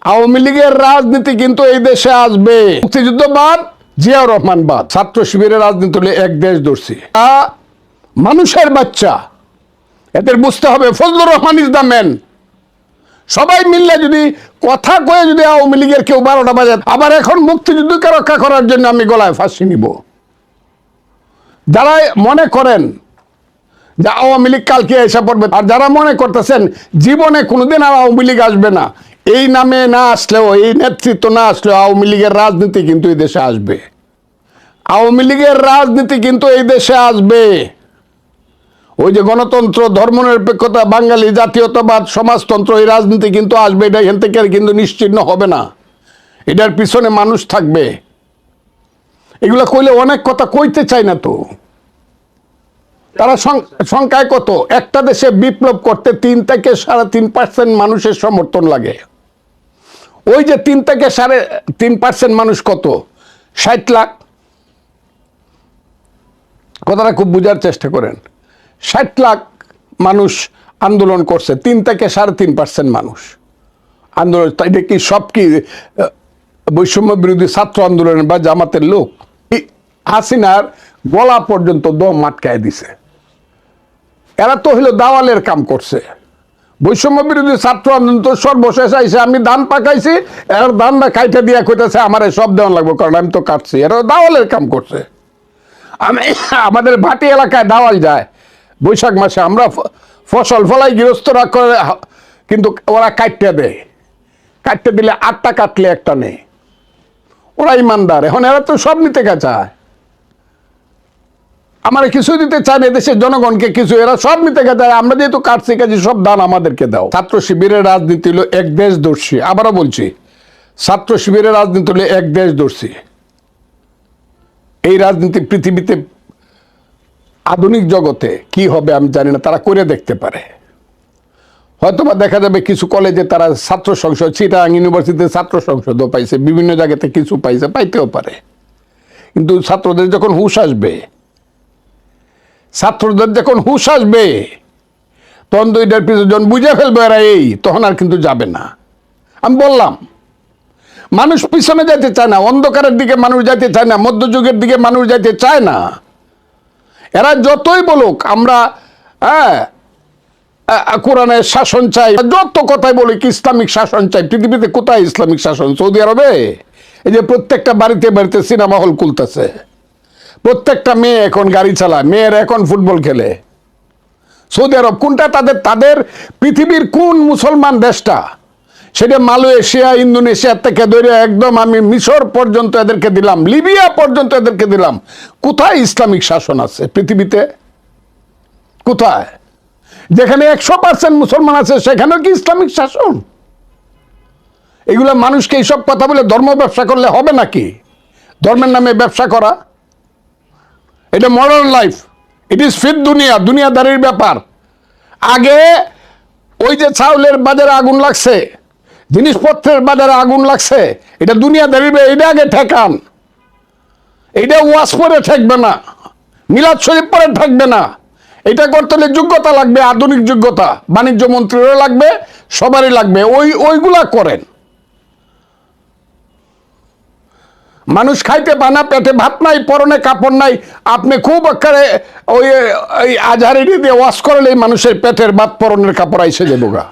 আওয়ামী লীগের রাজনীতি কিন্তু এই দেশে আসবে। মুক্তিযুদ্ধবাদ, জিয়াউর রহমানবাদ, ছাত্র শিবিরের রাজনীতি হলে এক দেশ দর্শী মানুষের বাচ্চা। এদের বুঝতে হবে Fazlur Rahman is the man. সবাই মিললে যদি কথা কয়ে যদি আওয়ামী লীগের কেউ 12টা বাজে, আবার এখন মুক্তিযুদ্ধকে রক্ষা করার জন্য আমি গলায় ফাঁসি নিব। যারা মনে করেন যে আওয়ামী লীগ কালকে এসে পড়বে, আর যারা মনে করতেছেন জীবনে কোনোদিন আর আওয়ামী লীগ আসবে না, এই নামে না আসলেও, এই নেতৃত্ব না আসলেও আওয়ামী লীগের রাজনীতি কিন্তু এই দেশে আসবে। আওয়ামী লীগের রাজনীতি কিন্তু এই দেশে আসবে। ওই যে গণতন্ত্র, ধর্মনিরপেক্ষতা, বাঙালি জাতীয়তাবাদ, সমাজতন্ত্র, এই রাজনীতি কিন্তু আসবে। এটা এখান থেকে কিন্তু নিশ্চিহ্ন হবে না, এটার পিছনে মানুষ থাকবে। এগুলা কইলে অনেক কথা কইতে চায় না তো। তারা সংখ্যায় কত? একটা দেশে বিপ্লব করতে 3 থেকে 3.5% মানুষের সমর্থন লাগে। ওই যে 3 থেকে 3.5% মানুষ কত? 60 লাখ। কথাটা খুব বোঝার চেষ্টা করেন। 60 লাখ মানুষ আন্দোলন করছে, 3 থেকে 3.5% মানুষ আন্দোলন। এটা কি সব কি বৈষম্য বিরোধী ছাত্র আন্দোলনের বা জামাতের লোক? হাসিনার গলা পর্যন্ত দম আটকায় দিছে। এরা তো হইলো দাওয়ালের কাম করছে। বৈষম্য বিরোধী ছাত্র আন্দোলন তো সর্বশেষ আইসে আমি ধান পাকাইছি, এরা ধানটা খাইতে দিয়া কইতেছে আমার সব দেওয়া লাগবে, কারণ আমি তো কাটছি। এরা দাওয়ালের কাম করছে। আমাদের ভাটি এলাকায় দাওয়াল যায় বৈশাখ মাসে, আমরা ফসল ফলাই গৃহস্থরা করে, কিন্তু ওরা কাটতে দেয়। কাটতে দিলে 8টা কাটলে একটা নেই। ওরা ইমানদার। এখন এরা তো সব নিতে চায়, আমার কিছু দিতে চায় না, দেশের জনগণকে কিছু। এরা সব নিতে চায়। আমরা যেহেতু কাটছি কাজে সব দান আমাদেরকে দাও। ছাত্র শিবিরের রাজনীতি হলো এক দেশ দর্শী। আবারও বলছি, ছাত্র শিবিরের রাজনীতি হলো এক দেশ দর্শী। এই রাজনীতি পৃথিবীতে আধুনিক জগতে কি হবে আমি জানি না, তারা করে দেখতে পারে। হয়তোবা দেখা যাবে কিছু কলেজে তারা ছাত্র সংসদ, চিটাগাং ইউনিভার্সিটিতে ছাত্র সংসদও পাইছে, বিভিন্ন জায়গাতে কিছু পাইছে, পাইতেও পারে। কিন্তু ছাত্রদের যখন হুঁশ আসবে, ছাত্রদের যখন হুঁশ আসবে, তখন তো এটার পিছনে যখন বুঝে ফেলবে এরা এই, তখন আর কিন্তু যাবে না। আমি বললাম, মানুষ পিছনে যাইতে চায় না, অন্ধকারের দিকে মানুষ যাইতে চায় না, মধ্যযুগের দিকে মানুষ যাইতে চায় না। এরা যতই বলুক আমরা কোরআনের শাসন চাই, যত কথাই বলুক ইসলামিক শাসন চাই, পৃথিবীতে কোথায় ইসলামিক শাসন? সৌদি আরবে এই যে প্রত্যেকটা বাড়িতে বাড়িতে সিনেমা হল খুলতেছে, প্রত্যেকটা মেয়ে এখন গাড়ি চালায়, মেয়েরা এখন ফুটবল খেলে। সৌদি আরব কোনটা? তাদের পৃথিবীর কোন মুসলমান দেশটা? সেটা মালয়েশিয়া, ইন্দোনেশিয়া থেকে ধরে একদম আমি মিশর পর্যন্ত এদেরকে দিলাম, লিবিয়া পর্যন্ত এদেরকে দিলাম। কোথায় ইসলামিক শাসন আছে পৃথিবীতে? কোথায়? যেখানে 100% মুসলমান আছে সেখানেও কি ইসলামিক শাসন? এগুলো মানুষকে এইসব কথা বলে ধর্ম ব্যবসা করলে হবে নাকি? ধর্মের নামে ব্যবসা করা, এটা modern life, it is fit দুনিয়া, দুনিয়াদারির ব্যাপার। আগে ওই যে চাউলের বাজারে আগুন লাগছে, জিনিসপত্রের বাজারে আগুন লাগছে, এটা দুনিয়াদারির, এটা আগে ঠেকান। এটা ওয়াজ পরে ঠেকবে না, মিলাদ শরীফ পরে ঠেকবে না। এটা করতে হলে যোগ্যতা লাগবে, আধুনিক যোগ্যতা। বাণিজ্য মন্ত্রীরও লাগবে, সবারই লাগবে। ওইগুলা করেন। মানুষ খাইতে পায় না, পেটে ভাত নাই, পরনে কাপড় নাই, আপনি খুব আকারে ওই আজহারি দিয়ে ওয়াশ করলে মানুষের পেটের ভাত পরনের কাপড় আইসে যাবো গা।